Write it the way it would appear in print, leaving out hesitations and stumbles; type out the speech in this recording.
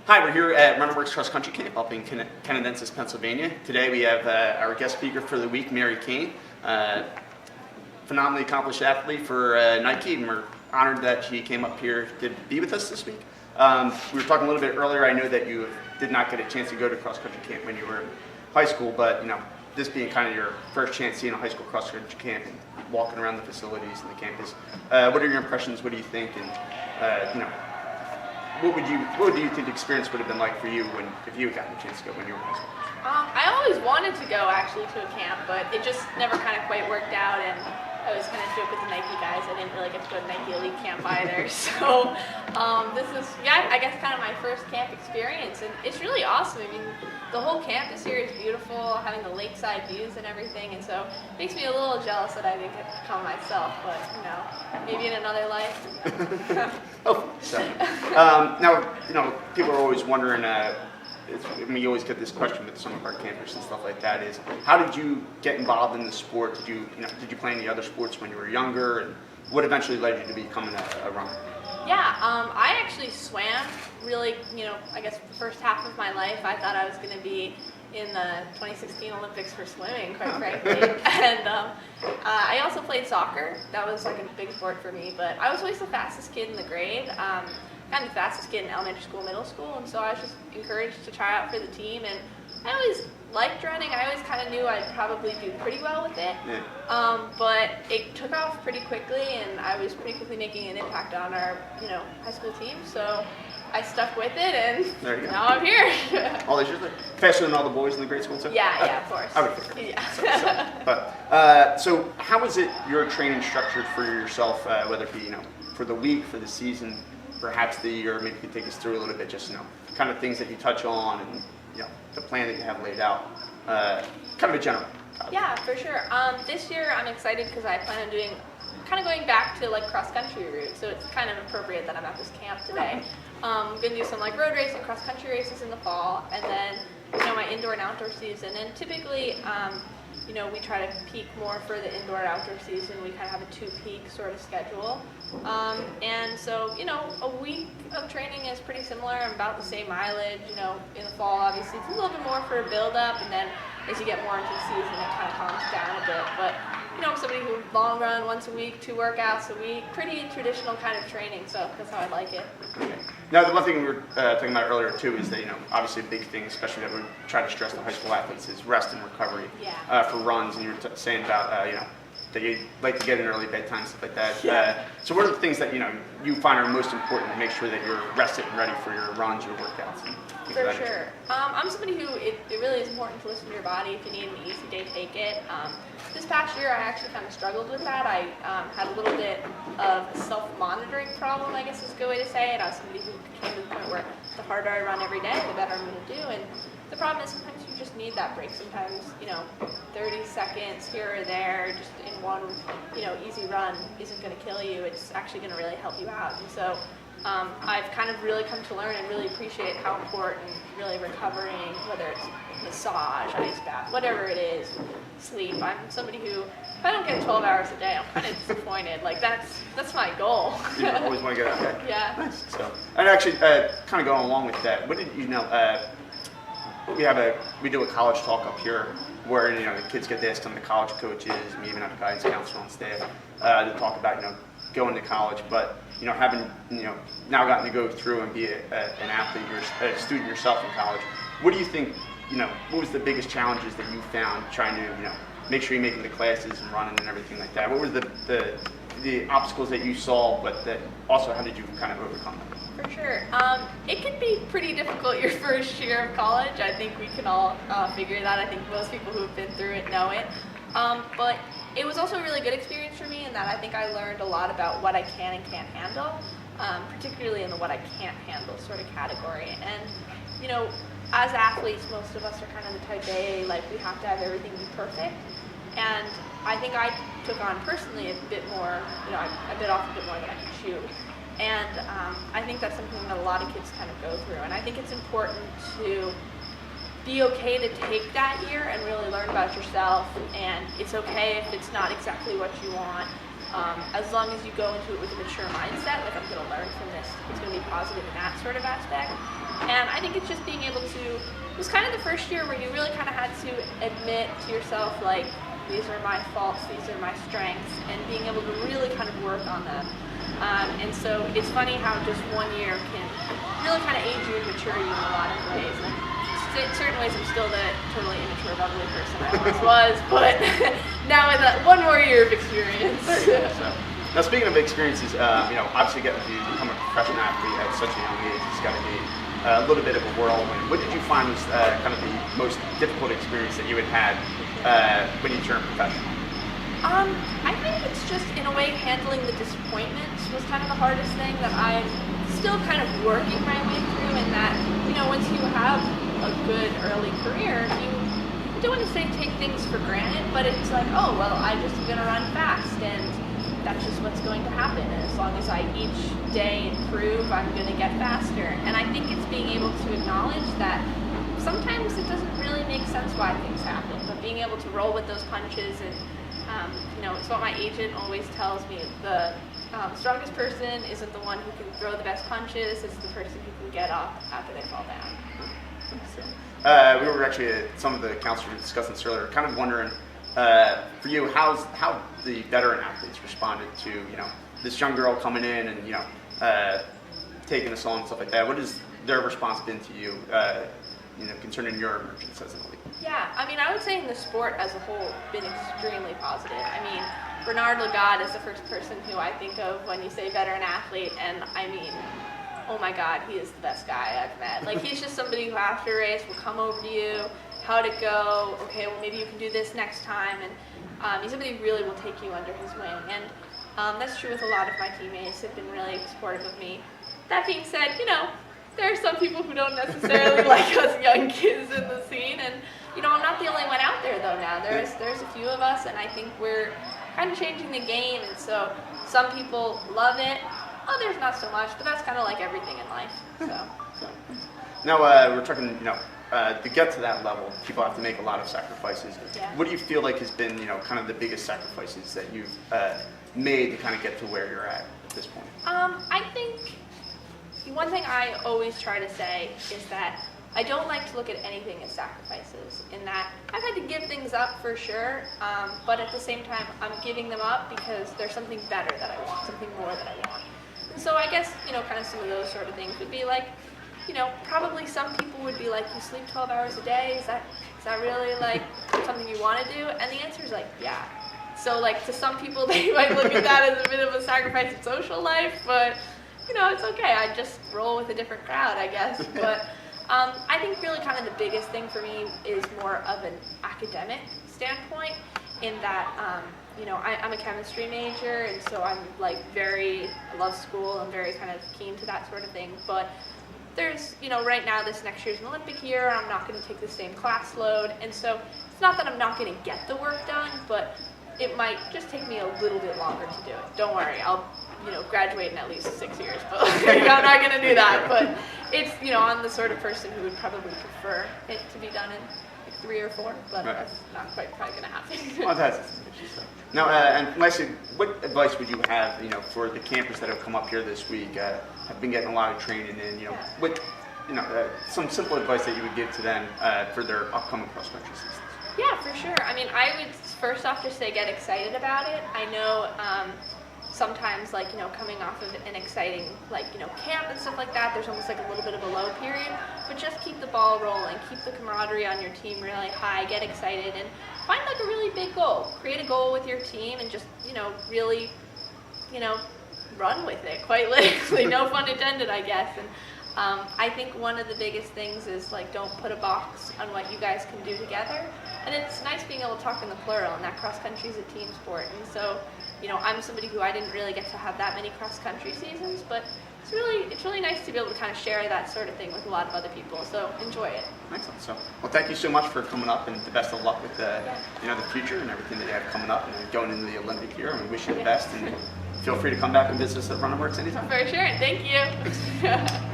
Hi, we're here at RunningWorks Cross Country Camp up in Canadensis, Pennsylvania. Today we have our guest speaker for the week, Cain, phenomenally accomplished athlete for Nike, and we're honored that she came up here to be with us this week. We were talking a little bit earlier. I know that you did not get a chance to go to cross country camp when you were in high school, but this being kind of your first chance seeing a high school cross country camp and walking around the facilities and the campus, what are your impressions? What do you think? And what do you think the experience would have been like for you if you had gotten a chance to go when you were in high school? I always wanted to go actually to a camp, but it just never kind of quite worked out, and I was kind of joke with the Nike guys. I didn't really get to go to Nike Elite Camp either. So this is, I guess kind of my first camp experience, and it's really awesome. I mean, the whole campus here is beautiful, having the lakeside views and everything, and so it makes me a little jealous that I didn't get to come myself, but maybe in another life. Now, people are always wondering, you always get this question with some of our campers and stuff like that, is how did you get involved in the sport? Did you play any other sports when you were younger, and what eventually led you to becoming a runner? Yeah, I actually swam really, I guess the first half of my life. I thought I was going to be in the 2016 Olympics for swimming, quite frankly. And I also played soccer. That was like a big sport for me, but I was always the fastest kid in the grade. Kind of the fastest kid in elementary school, middle school, and so I was just encouraged to try out for the team, and I always liked running. I always kind of knew I'd probably do pretty well with it, but it took off pretty quickly, and I was pretty quickly making an impact on our, high school team, so I stuck with it, and now I'm here. All these years later? Faster than all the boys in the grade school too? Yeah, of course. I would figure. Yeah. So how is it your training structured for yourself, whether it be, for the week, for the season, perhaps the year? Maybe you could take us through a little bit, just kind of things that you touch on, and the plan that you have laid out, kind of a general. Yeah, for sure. This year I'm excited because I plan on going back to like cross country route, so it's kind of appropriate that I'm at this camp today. I'm going to do some like road racing, cross country races in the fall, and then my indoor and outdoor season. And typically, we try to peak more for the indoor and outdoor season. We kind of have a 2-peak sort of schedule. And so, a week of training is pretty similar, about the same mileage. In the fall, obviously, it's a little bit more for a build-up, and then as you get more into the season, it kind of calms down a bit. But, I'm somebody who long run once a week, 2 workouts a week, pretty traditional kind of training, so that's how I like it. Okay. Now, the one thing we were talking about earlier, too, is that, obviously a big thing, especially that we try to stress to high school athletes, is rest and recovery for runs. And you were saying about, that you like to get an early bedtime, stuff like that. Yeah. So what are the things that, you find are most important to make sure that you're rested and ready for your runs, your workouts? For sure. I'm somebody who, it really is important to listen to your body. If you need an easy day, take it. This past year, I actually kind of struggled with that. I had a little bit of a self-monitoring problem, I guess is a good way to say it. I was somebody who came to the point where the harder I run every day, the better I'm going to do. And the problem is sometimes you just need that break. Sometimes, 30 seconds here or there, just in one, easy run isn't going to kill you. It's actually going to really help you out. And so I've kind of really come to learn and really appreciate how important really recovering, whether it's massage, ice bath, whatever it is, sleep. I'm somebody who, if I don't get 12 hours a day, I'm kind of disappointed. Like that's my goal. You always want to get out there. Yeah. Nice. So, and actually, kind of going along with that, what did we do a college talk up here where the kids get to ask some of the college coaches, we even have a guidance counselor on staff to talk about going to college, but having now gotten to go through and be an athlete, a student yourself in college. What do you think? What was the biggest challenges that you found trying to make sure you're making the classes and running and everything like that? What were the obstacles that you saw, but that also how did you kind of overcome them? For sure. It can be pretty difficult your first year of college. I think we can all figure that. I think most people who have been through it know it. But it was also a really good experience for me in that I think I learned a lot about what I can and can't handle, particularly in the what I can't handle sort of category. And, as athletes, most of us are kind of the type A, like we have to have everything be perfect. And I think I took on personally a bit more, I bit off a bit more than I could chew. And I think that's something that a lot of kids kind of go through. And I think it's important to be okay to take that year and really learn about yourself. And it's okay if it's not exactly what you want. As long as you go into it with a mature mindset, like I'm going to learn from this, it's going to be positive in that sort of aspect. And I think it's just being able to, it was kind of the first year where you really kind of had to admit to yourself, like, these are my faults, these are my strengths, and being able to really kind of work on them. And so it's funny how just 1 year can really kind of age you and mature you in a lot of ways. And in certain ways, I'm still the totally immature, bubbly person I once was, but now with one more year of experience. So, now, speaking of experiences, obviously getting to become a professional athlete at such a young age has got to be a little bit of a whirlwind. What did you find was kind of the most difficult experience that you had when you turned professional? I think it's just, in a way, handling the disappointments was kind of the hardest thing that I'm still kind of working my way through, in that, once you have a good early career, you don't want to say take things for granted, but it's like, oh, well, I'm just going to run fast, and that's just what's going to happen. And as long as I each day improve, I'm going to get faster. And I think it's being able to acknowledge that sometimes it doesn't really make sense why things happen, but being able to roll with those punches. And it's what my agent always tells me: the strongest person isn't the one who can throw the best punches; it's the person who can get up after they fall down. We were actually, some of the counselors were discussing this earlier, kind of wondering, for you, how the veteran athletes responded to this young girl coming in and taking us on and stuff like that. What has their response been to you, concerning your emergence as an elite? Yeah, I would say in the sport as a whole, been extremely positive. Bernard Lagat is the first person who I think of when you say veteran athlete, and oh my God, he is the best guy I've met. Like, he's just somebody who after a race will come over to you, how'd it go, okay, well maybe you can do this next time, and he's somebody who really will take you under his wing, and that's true with a lot of my teammates. Have been really supportive of me. That being said, there are some people who don't necessarily like us young kids in the scene, and I'm not the only one out there though now. There's a few of us, and I think we're kind of changing the game, and so some people love it, others not so much, but that's kind of like everything in life. So. Now, we're talking, to get to that level, people have to make a lot of sacrifices. Yeah. What do you feel like has been, kind of the biggest sacrifices that you've made to kind of get to where you're at this point? I think one thing I always try to say is that I don't like to look at anything as sacrifices, in that I've had to give things up for sure, but at the same time I'm giving them up because there's something better that I want, something more that I want. And so I guess, kind of some of those sort of things would be like, probably some people would be like, you sleep 12 hours a day, is that really like something you want to do? And the answer is like, yeah. So like to some people they might look at that as a bit of a sacrifice in social life, but it's okay. I just roll with a different crowd, I guess. But I think really kind of the biggest thing for me is more of an academic standpoint, in that I'm a chemistry major, and so I'm like I love school. I'm very kind of keen to that sort of thing. But there's, right now this next year's an Olympic year, I'm not going to take the same class load, and so it's not that I'm not going to get the work done, but it might just take me a little bit longer to do it. Don't worry, I'll graduate in at least 6 years, but I'm not going to do that. But it's, I'm the sort of person who would probably prefer it to be done in like 3 or 4, but right. That's not quite probably going to happen. Well, that's now, and lastly, what advice would you have, for the campers that have come up here this week, have been getting a lot of training in, what, some simple advice that you would give to them for their upcoming cross-country seasons? Yeah, for sure. I would first off just say get excited about it. I know sometimes, like, coming off of an exciting, like, camp and stuff like that, there's almost like a little bit of a low period, but just keep the ball rolling, keep the camaraderie on your team really high, get excited, and find like a really big goal. Create a goal with your team and just, really, run with it, quite literally, no pun intended, I guess. And I think one of the biggest things is, like, don't put a box on what you guys can do together. And it's nice being able to talk in the plural, and that cross-country is a team sport. And so, I'm somebody who I didn't really get to have that many cross-country seasons, but it's really nice to be able to kind of share that sort of thing with a lot of other people. So enjoy it. Excellent. So, well, thank you so much for coming up, and the best of luck with the future and everything that you have coming up, and going into the Olympic year. And we wish you the best, and feel free to come back and visit us at RunningWorks anytime. For sure. Thank you.